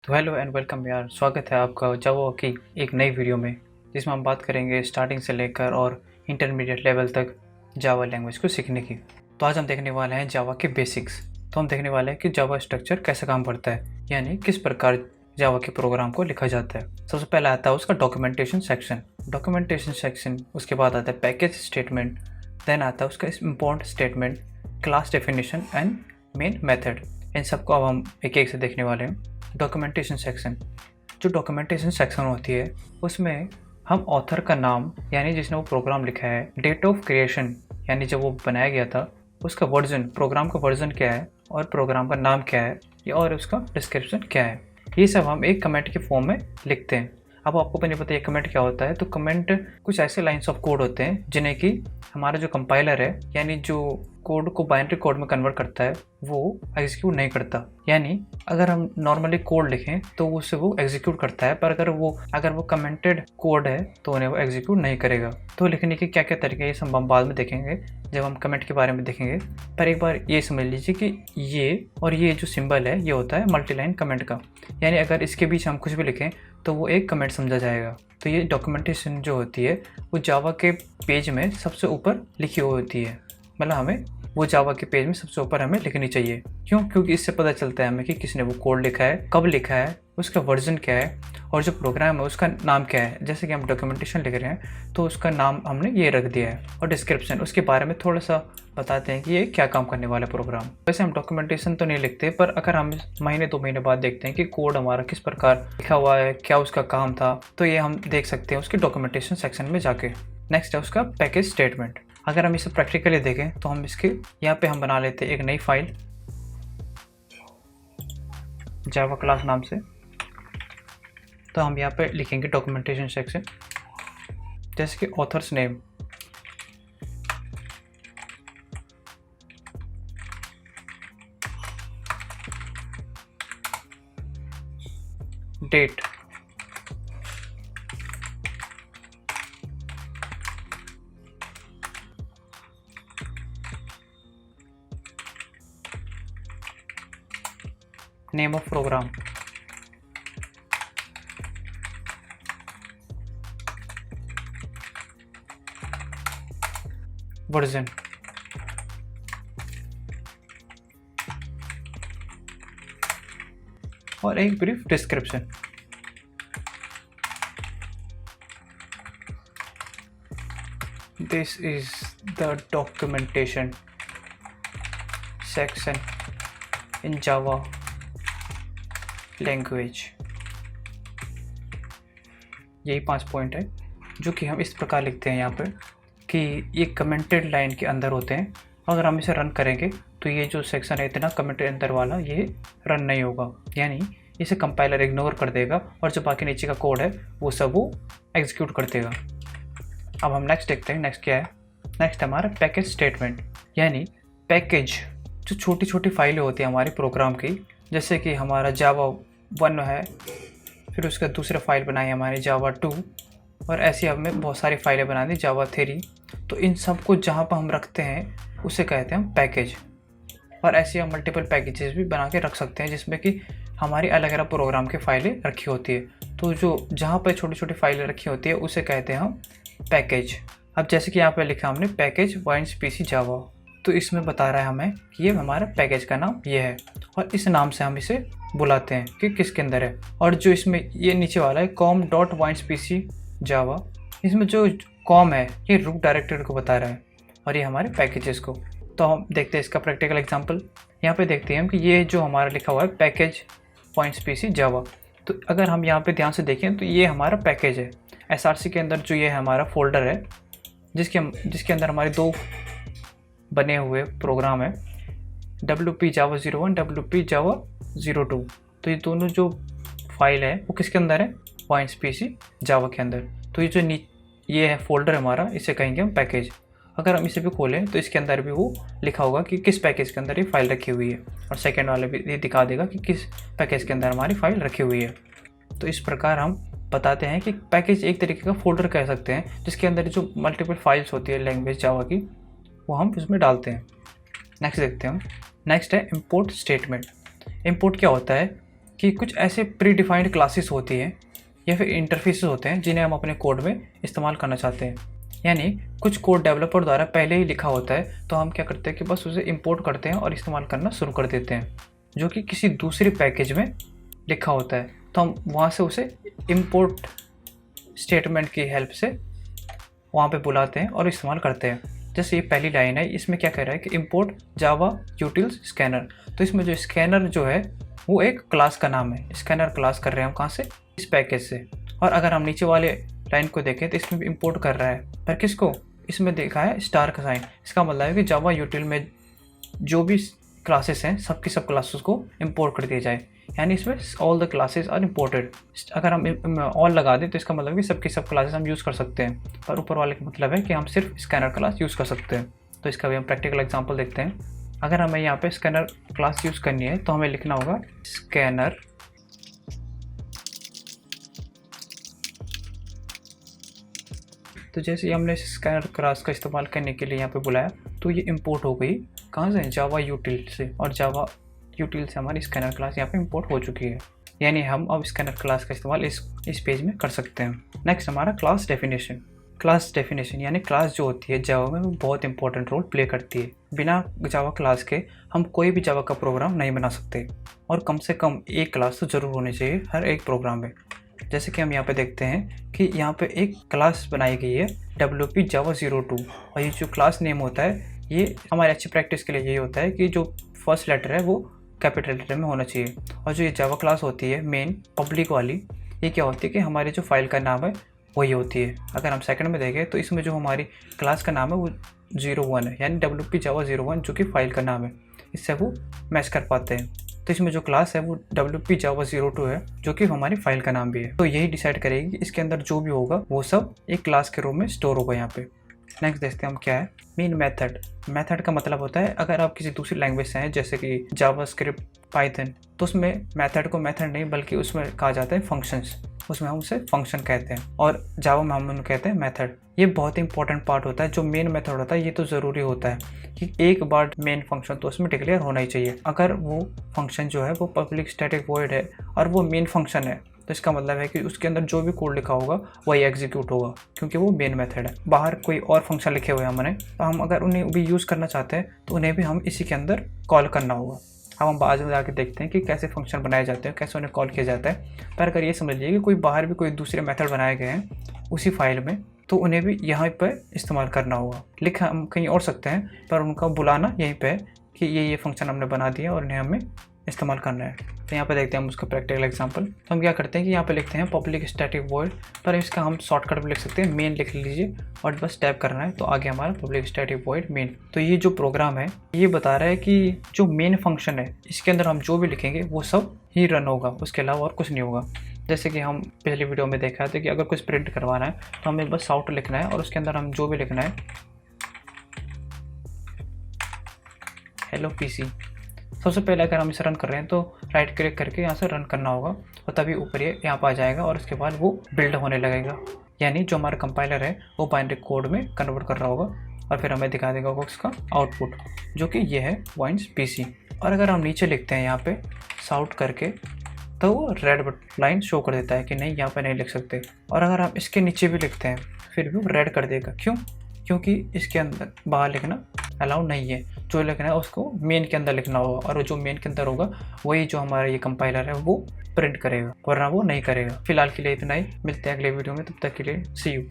तो hello and welcome यार, स्वागत है आपका जावा की एक नई वीडियो में, जिसमें हम बात करेंगे स्टार्टिंग से लेकर और इंटरमीडिएट लेवल तक जावा लैंग्वेज को सीखने की। तो आज हम देखने वाले हैं जावा के बेसिक्स। तो हम देखने वाले हैं कि जावा स्ट्रक्चर कैसे काम करता है, यानी किस प्रकार जावा के प्रोग्राम को लिखा जाता है। सबसे पहले आता है उसका डॉक्यूमेंटेशन सेक्शन, उसके बाद आता है पैकेज स्टेटमेंट, देन आता है उसका import statement, class definition and main method. इन सबको अब हम एक एक से देखने वाले हैं। डॉक्यूमेंटेशन सेक्शन, जो डॉक्यूमेंटेशन सेक्शन होती है उसमें हम ऑथर का नाम यानी जिसने वो प्रोग्राम लिखा है, डेट ऑफ क्रिएशन यानी जब वो बनाया गया था उसका वर्जन, प्रोग्राम का वर्जन क्या है और प्रोग्राम का नाम क्या है या और उसका डिस्क्रिप्शन क्या है, ये सब हम एक कमेंट के फॉर्म में लिखते हैं। अब आपको नहीं पता ये कमेंट क्या होता है, तो कमेंट कुछ ऐसे लाइंस ऑफ कोड होते हैं जिन्हें कि हमारा जो कंपाइलर है यानी जो कोड को बाइनरी कोड में कन्वर्ट करता है वो एग्जीक्यूट नहीं करता। यानी अगर हम नॉर्मली कोड लिखें तो उससे वो एग्जीक्यूट करता है, पर अगर वो कमेंटेड कोड है तो उन्हें वो एग्जीक्यूट नहीं करेगा। तो लिखने के क्या क्या तरीके ये सब हम बाद में देखेंगे जब हम कमेंट के बारे में देखेंगे। पर एक बार ये समझ लीजिए कि ये और ये जो सिंबल है ये होता है मल्टीलाइन कमेंट का, यानी अगर इसके बीच हम कुछ भी लिखें तो वो एक कमेंट समझा जाएगा। तो ये डॉक्यूमेंटेशन जो होती है वो जावा के पेज में सबसे ऊपर लिखी हुई होती है, मतलब हमें वो जावा के पेज में सबसे ऊपर हमें लिखनी चाहिए। क्यों? क्योंकि इससे पता चलता है हमें कि किसने वो कोड लिखा है, कब लिखा है, उसका वर्जन क्या है और जो प्रोग्राम है उसका नाम क्या है। जैसे कि हम डॉक्यूमेंटेशन लिख रहे हैं तो उसका नाम हमने ये रख दिया है और डिस्क्रिप्शन उसके बारे में थोड़ा सा बताते हैं कि ये क्या काम करने वाला प्रोग्राम। वैसे हम डॉक्यूमेंटेशन तो नहीं लिखते, पर अगर हम महीने 2 महीने बाद देखते हैं कि कोड हमारा किस प्रकार लिखा हुआ है, क्या उसका काम था, तो ये हम देख सकते हैं उसके डॉक्यूमेंटेशन सेक्शन में जाके। नेक्स्ट है उसका पैकेज स्टेटमेंट। अगर हम इसे प्रैक्टिकली देखें तो हम इसके यहाँ पे हम बना लेते हैं एक नई फाइल जावा क्लास नाम से। तो हम यहाँ पे लिखेंगे डॉक्यूमेंटेशन सेक्शन, जैसे कि authors name, date, name of program, version, और एक brief description. This is the documentation section in Java language. यही 5 पॉइंट है जो कि हम इस प्रकार लिखते हैं यहाँ पर कि ये कमेंटेड लाइन के अंदर होते हैं। अगर हम इसे रन करेंगे तो ये जो सेक्शन है इतना कमेंटेड अंदर वाला ये रन नहीं होगा, यानी इसे कंपाइलर इग्नोर कर देगा और जो बाकी नीचे का कोड है वो सब वो एग्जीक्यूट कर देगा। अब हम नेक्स्ट देखते हैं। नेक्स्ट क्या है? नेक्स्ट हमारा पैकेज स्टेटमेंट, यानी पैकेज जो छोटी छोटी फाइलें होती हैं हमारे प्रोग्राम की, जैसे कि हमारा जावा 1 है, फिर उसका दूसरा फाइल बनाई हमारी जावा 2, और ऐसी हमें बहुत सारी फाइलें बना दी जावा 3। तो इन सब को जहाँ पर हम रखते हैं उसे कहते हैं हम पैकेज। और ऐसे हम मल्टीपल पैकेजेस भी बना के रख सकते हैं जिसमें कि हमारी अलग अलग प्रोग्राम की फाइलें रखी होती है। तो जो जहाँ पर छोटी छोटी फाइलें रखी होती है उसे कहते हैं हम पैकेज। अब जैसे कि यहाँ पर लिखा हमने पैकेज वाइंस पीसी जावा, तो इसमें बता रहा है हमें कि ये हमारा पैकेज का नाम ये है और इस नाम से हम इसे बुलाते हैं कि किसके अंदर है। और जो इसमें ये नीचे वाला है com.winespc जावा, इसमें जो कॉम है ये रूट डायरेक्टरी को बता रहा है और ये हमारे पैकेजेस को। तो हम देखते हैं इसका प्रैक्टिकल एग्जांपल। यहाँ पे देखते हैं हम कि ये जो हमारा लिखा हुआ है पैकेज .pc जावा, तो अगर हम यहाँ पे ध्यान से देखें तो ये हमारा पैकेज है। src के अंदर जो ये हमारा फोल्डर है जिसके अंदर हमारे 2 बने हुए प्रोग्राम है, wp java 01 wp java 02। तो ये दोनों जो फाइल है वो किसके अंदर है? .pc जावा के अंदर। तो ये जो ये है फोल्डर हमारा, इसे कहेंगे हम पैकेज। अगर हम इसे भी खोलें तो इसके अंदर भी वो लिखा होगा कि किस पैकेज के अंदर ये फाइल रखी हुई है, और सेकंड वाले भी ये दिखा देगा कि किस पैकेज के अंदर हमारी फाइल रखी हुई है। तो इस प्रकार हम बताते हैं कि पैकेज एक तरीके का फोल्डर कह सकते हैं जिसके अंदर जो मल्टीपल फाइल्स होती है लैंग्वेज जावा की वो हम उसमें डालते हैं। नेक्स्ट देखते हैं हम। नेक्स्ट है इंपोर्ट स्टेटमेंट। इंपोर्ट क्या होता है कि कुछ ऐसे प्री डिफाइंड क्लासेस होती हैं या फिर इंटरफेसेस होते हैं जिन्हें हम अपने कोड में इस्तेमाल करना चाहते हैं। यानी कुछ कोड डेवलपर द्वारा पहले ही लिखा होता है, तो हम क्या करते हैं कि बस उसे इंपोर्ट करते हैं और इस्तेमाल करना शुरू कर देते हैं, जो कि किसी दूसरे पैकेज में लिखा होता है। तो हम वहाँ से उसे इंपोर्ट स्टेटमेंट की हेल्प से वहाँ पे बुलाते हैं और इस्तेमाल करते हैं। जैसे ये पहली लाइन है, इसमें क्या कह रहा है कि इंपोर्ट जावा यूटिल्स स्कैनर। तो इसमें जो स्कैनर जो है वो एक क्लास का नाम है। स्कैनर क्लास कर रहे हैं हम कहाँ से, इस पैकेज से। और अगर हम नीचे वाले लाइन को देखें तो इसमें भी इंपोर्ट कर रहा है, पर किसको, इसमें देखा है स्टार का साइन। इसका मतलब है कि जावा यूटिल में जो भी क्लासेस हैं सबकी सब क्लासेस को इंपोर्ट कर दिया जाए। यानी इसमें all the classes are imported. अगर हम ऑल लगा दें तो इसका मतलब कि सबकी सब क्लासेस हम यूज़ कर सकते हैं, पर ऊपर वाले का मतलब है कि हम सिर्फ स्कैनर क्लास यूज़ कर सकते हैं। तो इसका भी हम प्रैक्टिकल एग्जांपल देखते हैं। अगर हमें यहाँ पे स्कैनर क्लास यूज़ करनी है तो हमें लिखना होगा स्कैनर तो जैसे ही हमने स्कैनर क्लास का इस्तेमाल करने के लिए यहाँ पे बुलाया तो ये इंपोर्ट हो गई कहाँ से, जावा यूटिल से। और जावा यूटिल से हमारी स्कैनर क्लास यहाँ पे इंपोर्ट हो चुकी है। यानी हम अब स्कैनर क्लास का इस्तेमाल इस पेज में कर सकते हैं। नेक्स्ट हमारा क्लास डेफिनेशन। क्लास डेफिनेशन यानी क्लास जो होती है जावा में वो बहुत इंपॉर्टेंट रोल प्ले करती है। बिना जावा क्लास के हम कोई भी जावा का प्रोग्राम नहीं बना सकते, और कम से कम एक क्लास तो ज़रूर होनी चाहिए हर एक प्रोग्राम में। जैसे कि हम यहाँ पे देखते हैं कि यहाँ पे एक क्लास बनाई गई है WP Java 02, और ये जो क्लास नेम होता है ये हमारी अच्छी प्रैक्टिस के लिए यही होता है कि जो फर्स्ट लेटर है वो कैपिटल लेटर में होना चाहिए। और जो ये जावा क्लास होती है मेन पब्लिक वाली, ये क्या होती है कि हमारी जो फाइल का नाम है वही होती है। अगर हम सेकंड में देखें तो इसमें जो हमारी क्लास का नाम है वो 01 है, यानी WP Java 01 जो कि फाइल का नाम है, इससे वो मैच कर पाते हैं। तो इसमें जो क्लास है वो WP Java 02 है जो कि हमारी फाइल का नाम भी है। तो यही डिसाइड करेगी कि इसके अंदर जो भी होगा वो सब एक क्लास के रूप में स्टोर होगा यहाँ पे। नेक्स्ट देखते हैं हम क्या है मेन मेथड। मेथड का मतलब होता है अगर आप किसी दूसरी लैंग्वेज से हैं जैसे कि जावास्क्रिप्ट, पाइथन, तो उसमें मेथड को मेथड नहीं बल्कि उसमें कहा जाता है फंक्शंस, उसमें हम उसे फंक्शन कहते हैं, और जावा में हम उन्हें कहते हैं मेथड। ये बहुत इंपॉर्टेंट पार्ट होता है। जो मेन मेथड होता है ये तो ज़रूरी होता है कि एक बार मेन फंक्शन तो उसमें डिक्लेयर होना ही चाहिए। अगर वो फंक्शन जो है वो पब्लिक स्टैटिक वॉइड है और वो मेन फंक्शन है तो इसका मतलब है कि उसके अंदर जो भी कोड लिखा होगा वही एग्जीक्यूट होगा, क्योंकि वो मेन मेथड है। बाहर कोई और फंक्शन लिखे हुए हैं हमने, तो हम अगर उन्हें भी यूज़ करना चाहते हैं तो उन्हें भी हम इसी के अंदर कॉल करना होगा। अब हम बाद में जाकर देखते हैं कि कैसे फंक्शन बनाए जाते हैं, कैसे उन्हें कॉल किया जाता है। पर अगर ये समझ लीजिए कि कोई बाहर भी कोई दूसरे मेथड बनाए गए हैं उसी फाइल में, तो उन्हें भी यहाँ पर इस्तेमाल करना होगा। लिख हम कहीं और सकते हैं पर उनका बुलाना यहीं पे है कि ये फंक्शन हमने बना दिया और इन्हें हमें इस्तेमाल करना है। तो यहाँ पे देखते हैं हम उसका प्रैक्टिकल एग्जांपल। तो हम क्या करते हैं कि यहाँ पे लिखते हैं पब्लिक स्टैटिक वॉइड, पर इसका हम शॉर्टकट भी लिख सकते हैं, मेन लिख लीजिए और बस टैप करना है तो आगे हमारा पब्लिक स्टैटिक वॉइड मेन। तो ये जो प्रोग्राम है ये बता रहा है कि जो मेन फंक्शन है इसके अंदर हम जो भी लिखेंगे वो सब ही रन होगा, उसके अलावा और कुछ नहीं होगा। जैसे कि हम पिछली वीडियो में देखा था कि अगर कुछ प्रिंट करवाना है तो हमें बस आउट लिखना है और उसके अंदर हम जो भी लिखना है हेलो पीसी। सबसे पहले अगर हम इसे रन कर रहे हैं तो राइट क्लिक करके यहाँ से रन करना होगा और तभी ऊपर ये यहाँ पर आ जाएगा और उसके बाद वो बिल्ड होने लगेगा। यानी जो हमारा कंपाइलर है वो बाइनरी कोड में कन्वर्ट कर रहा होगा और फिर हमें दिखा देगा उसका आउटपुट जो कि ये है वाइंस पीसी। और अगर हम नीचे लिखते हैं यहाँ पे साउट करके तो वो रेड लाइन शो कर देता है कि नहीं यहाँ पे नहीं लिख सकते। और अगर हम इसके नीचे भी लिखते हैं फिर भी वो रेड कर देगा। क्यों? क्योंकि इसके अंदर बाहर लिखना अलाउ नहीं है। जो लिखना है उसको मेन के अंदर लिखना होगा और जो मेन के अंदर होगा वही जो हमारा ये कंपाइलर है वो प्रिंट करेगा, वरना वो नहीं करेगा। फिलहाल के लिए इतना ही, मिलते हैं अगले वीडियो में, तब तक के लिए सी यू।